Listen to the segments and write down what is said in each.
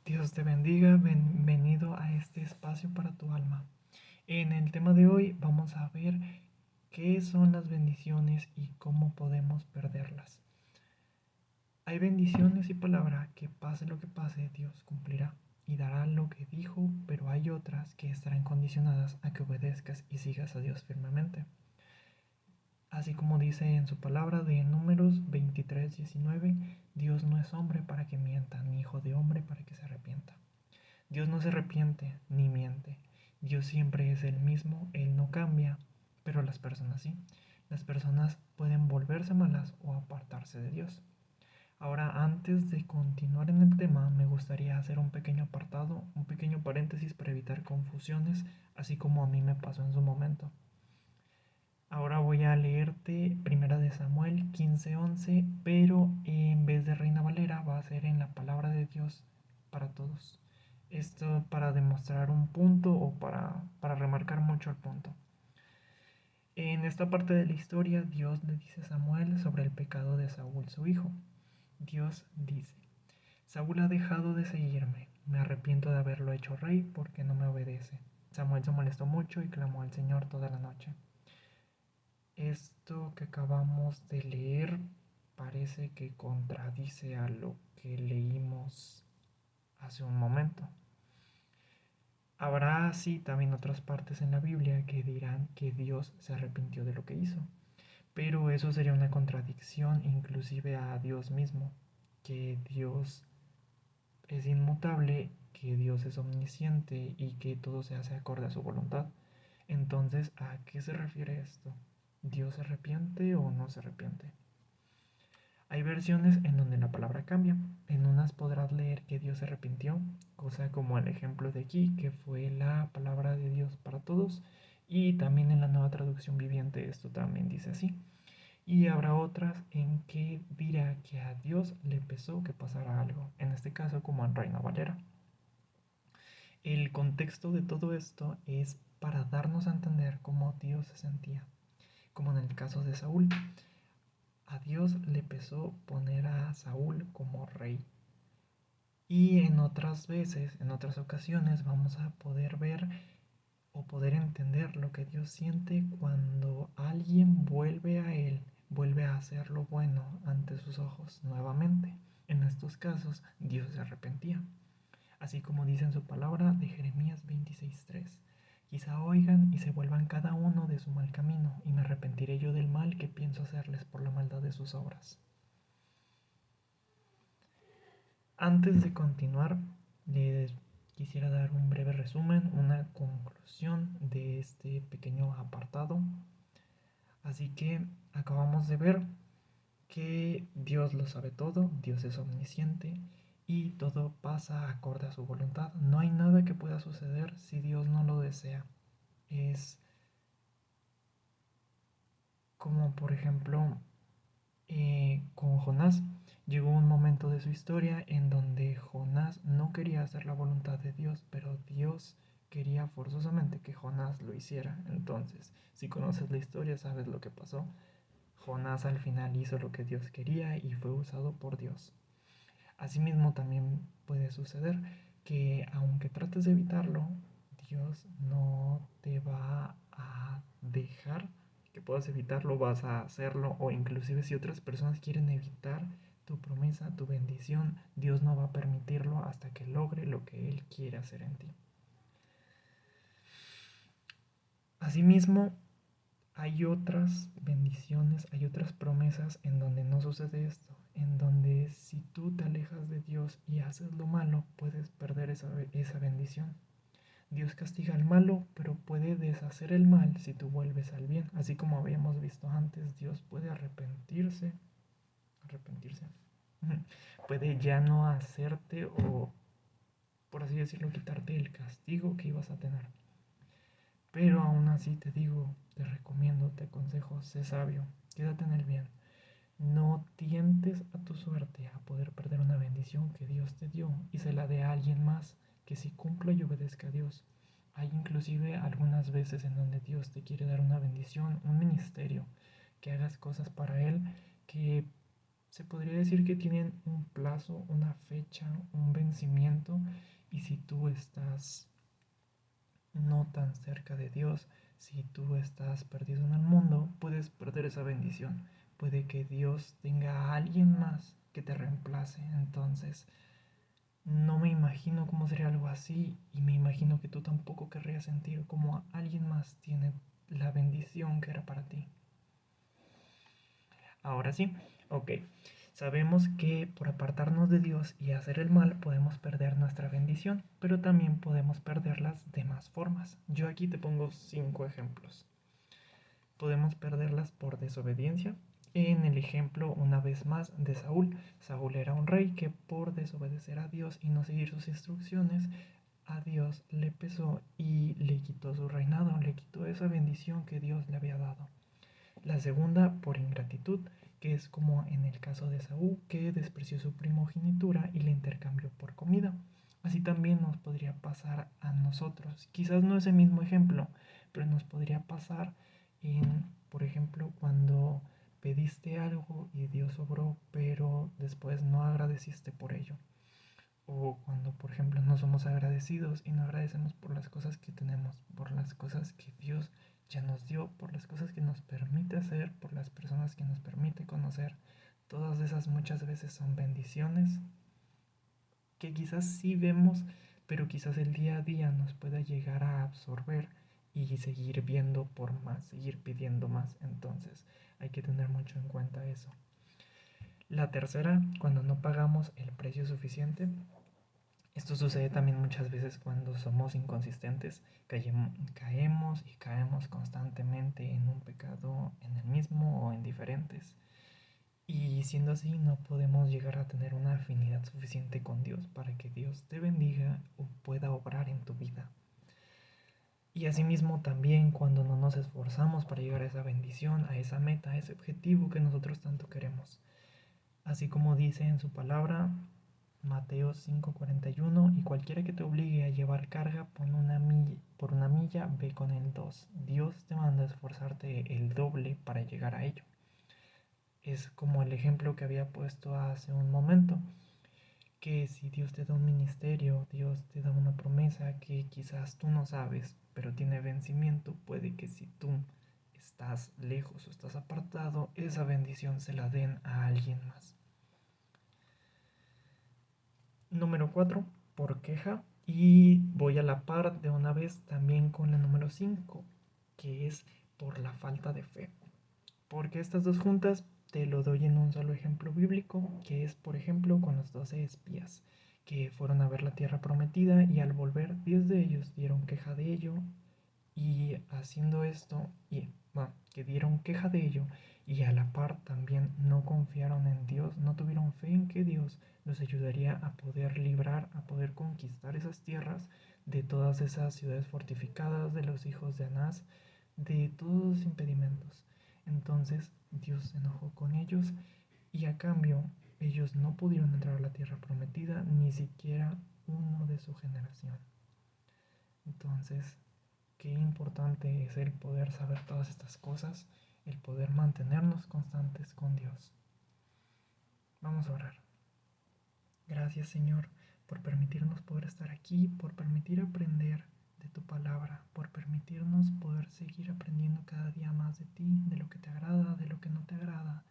Dios te bendiga, bienvenido a este espacio para tu alma. En el tema de hoy vamos a ver qué son las bendiciones y cómo podemos perderlas. Hay bendiciones y palabra que pase lo que pase, Dios cumplirá y dará lo que dijo, pero hay otras que estarán condicionadas a que obedezcas y sigas a Dios firmemente. Así como dice en su palabra de Números 23:19, Dios no es hombre para que mienta, ni hijo de hombre para que se arrepienta. Dios no se arrepiente ni miente. Dios siempre es el mismo, Él no cambia, pero las personas sí. Las personas pueden volverse malas o apartarse de Dios. Ahora, antes de continuar en el tema, me gustaría hacer un pequeño apartado, un pequeño paréntesis para evitar confusiones, así como a mí me pasó en su momento. Ahora voy a leerte Primera de Samuel 15:11, pero en vez de Reina Valera va a ser en la palabra de Dios para todos. Esto para demostrar un punto o para remarcar mucho el punto. En esta parte de la historia, Dios le dice a Samuel sobre el pecado de Saúl, su hijo. Dios dice: Saúl ha dejado de seguirme. Me arrepiento de haberlo hecho rey porque no me obedece. Samuel se molestó mucho y clamó al Señor toda la noche. Esto que acabamos de leer parece que contradice a lo que leímos hace un momento. Habrá así también otras partes en la Biblia que dirán que Dios se arrepintió de lo que hizo, pero eso sería una contradicción inclusive a Dios mismo, que Dios es inmutable, que Dios es omnisciente y que todo se hace acorde a su voluntad. Entonces, ¿a qué se refiere esto? ¿Dios se arrepiente o no se arrepiente? Hay versiones en donde la palabra cambia. En unas podrás leer que Dios se arrepintió, cosa como el ejemplo de aquí, que fue la palabra de Dios para todos. Y también en la nueva traducción viviente esto también dice así. Y habrá otras en que dirá que a Dios le pesó que pasara algo, en este caso como en Reina Valera. El contexto de todo esto es para darnos a entender cómo Dios se sentía, como en el caso de Saúl. A Dios le pesó poner a Saúl como rey. Y en otras veces, en otras ocasiones, vamos a poder ver o poder entender lo que Dios siente cuando alguien vuelve a Él, vuelve a hacer lo bueno ante sus ojos nuevamente. En estos casos, Dios se arrepentía. Así como dice en su palabra de Jeremías 26:3. Quizá oigan y se vuelvan cada uno de su mal camino, y me arrepentiré yo del mal que pienso hacerles por la maldad de sus obras. Antes de continuar, les quisiera dar un breve resumen, una conclusión de este pequeño apartado. Así que acabamos de ver que Dios lo sabe todo, Dios es omnisciente y todo pasa acorde a su voluntad. No hay nada que pueda suceder si Dios no lo desea. Es como por ejemplo con Jonás. Llegó un momento de su historia en donde Jonás no quería hacer la voluntad de Dios, pero Dios quería forzosamente que Jonás lo hiciera. Entonces, si conoces la historia, sabes lo que pasó. Jonás al final hizo lo que Dios quería y fue usado por Dios. Asimismo, también puede suceder que aunque trates de evitarlo, Dios no te va a dejar que puedas evitarlo, vas a hacerlo, o inclusive si otras personas quieren evitar tu promesa, tu bendición, Dios no va a permitirlo hasta que logre lo que Él quiere hacer en ti. Asimismo, hay otras bendiciones, hay otras promesas en donde no sucede esto, en donde si tú te alejas de Dios y haces lo malo, puedes perder esa bendición. Dios castiga al malo, pero puede deshacer el mal si tú vuelves al bien. Así como habíamos visto antes, Dios puede arrepentirse, puede ya no hacerte o, por así decirlo, quitarte el castigo que ibas a tener. Pero aún así te digo, te recomiendo, te aconsejo, sé sabio, quédate en el bien. No tientes a tu suerte a poder perder una bendición que Dios te dio y se la dé a alguien más que sí cumpla y obedezca a Dios. Hay inclusive algunas veces en donde Dios te quiere dar una bendición, un ministerio, que hagas cosas para Él que Se podría decir que tienen un plazo, una fecha, un vencimiento, y si tú estás no tan cerca de Dios, si tú estás perdido en el mundo, puedes perder esa bendición. Puede que Dios tenga a alguien más que te reemplace. Entonces, no me imagino cómo sería algo así, y me imagino que tú tampoco querrías sentir como alguien más tiene la bendición que era para ti. Ahora sí, ok. Sabemos que por apartarnos de Dios y hacer el mal podemos perder nuestra bendición, pero también podemos perderlas de más formas. Yo aquí te pongo 5 ejemplos. Podemos perderlas por desobediencia. En el ejemplo, una vez más, de Saúl. Saúl era un rey que por desobedecer a Dios y no seguir sus instrucciones, a Dios le pesó y le quitó su reinado, le quitó esa bendición que Dios le había dado. La segunda, por ingratitud, que es como en el caso de Saúl, que despreció su primogenitura y la intercambió por comida. Así también nos podría pasar a nosotros. Quizás no es el mismo ejemplo, pero nos podría pasar en, por ejemplo, cuando pediste algo y Dios obró, pero después no agradeciste por ello. O cuando, por ejemplo, no somos agradecidos y no agradecemos por las cosas que tenemos, por las cosas que Dios ya nos dio, por las cosas que nos permite hacer, por las personas que nos permite conocer. Todas esas muchas veces son bendiciones que quizás sí vemos, pero quizás el día a día nos pueda llegar a absorber y seguir viendo por más, seguir pidiendo más. Entonces hay que tener mucho en cuenta eso. La tercera, cuando no pagamos el precio suficiente. Esto sucede también muchas veces cuando somos inconsistentes, caemos y caemos constantemente en un pecado, en el mismo o en diferentes. Y siendo así, no podemos llegar a tener una afinidad suficiente con Dios para que Dios te bendiga o pueda obrar en tu vida. Y asimismo también cuando no nos esforzamos para llegar a esa bendición, a esa meta, a ese objetivo que nosotros tanto queremos. Así como dice en su palabra, Mateo 5:41, y cualquiera que te obligue a llevar carga por una milla, ve con el 2. Dios te manda a esforzarte el doble para llegar a ello. Es como el ejemplo que había puesto hace un momento, que si Dios te da un ministerio, Dios te da una promesa que quizás tú no sabes, pero tiene vencimiento, puede que si tú estás lejos o estás apartado, esa bendición se la den a alguien más. Número 4, por queja. Y voy a la par de una vez también con la número 5, que es por la falta de fe. Porque estas dos juntas te lo doy en un solo ejemplo bíblico, que es por ejemplo con los 12 espías, que fueron a ver la tierra prometida y al volver 10 de ellos dieron queja de ello, y haciendo esto, que dieron queja de ello, y a la par también no confiaron en Dios, no tuvieron fe en que Dios los ayudaría a poder librar, a poder conquistar esas tierras de todas esas ciudades fortificadas, de los hijos de Anás, de todos los impedimentos. Entonces Dios se enojó con ellos y a cambio ellos no pudieron entrar a la tierra prometida, ni siquiera uno de su generación. Entonces, qué importante es el poder saber todas estas cosas, el poder mantenernos constantes con Dios. Vamos a orar. Gracias, Señor, por permitirnos poder estar aquí, por permitir aprender de tu palabra, por permitirnos poder seguir aprendiendo cada día más de ti, de lo que te agrada, de lo que no te agrada.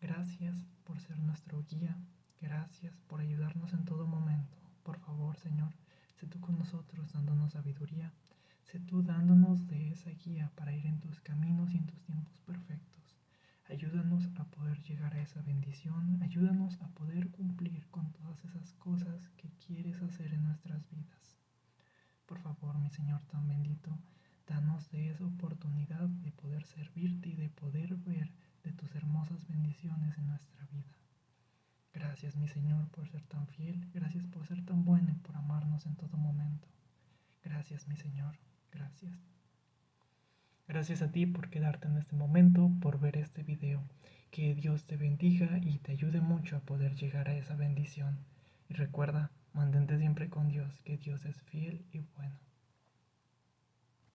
Gracias por ser nuestro guía. Gracias por ayudarnos en todo momento. Por favor, Señor, sé tú con nosotros dándonos sabiduría. Sé tú dándonos de esa guía para ir en tus caminos y en tus tiempos perfectos. Ayúdanos a poder llegar a esa bendición. Ayúdanos a poder cumplir con todas esas cosas que quieres hacer en nuestras vidas. Por favor, mi Señor tan bendito, danos de esa oportunidad de poder servirte y de poder ver de tus hermosas bendiciones en nuestra vida. Gracias, mi Señor, por ser tan fiel. Gracias por ser tan bueno y por amarnos en todo momento. Gracias, mi Señor. Gracias. Gracias a ti por quedarte en este momento, por ver este video. Que Dios te bendiga y te ayude mucho a poder llegar a esa bendición. Y recuerda, mantente siempre con Dios, que Dios es fiel y bueno.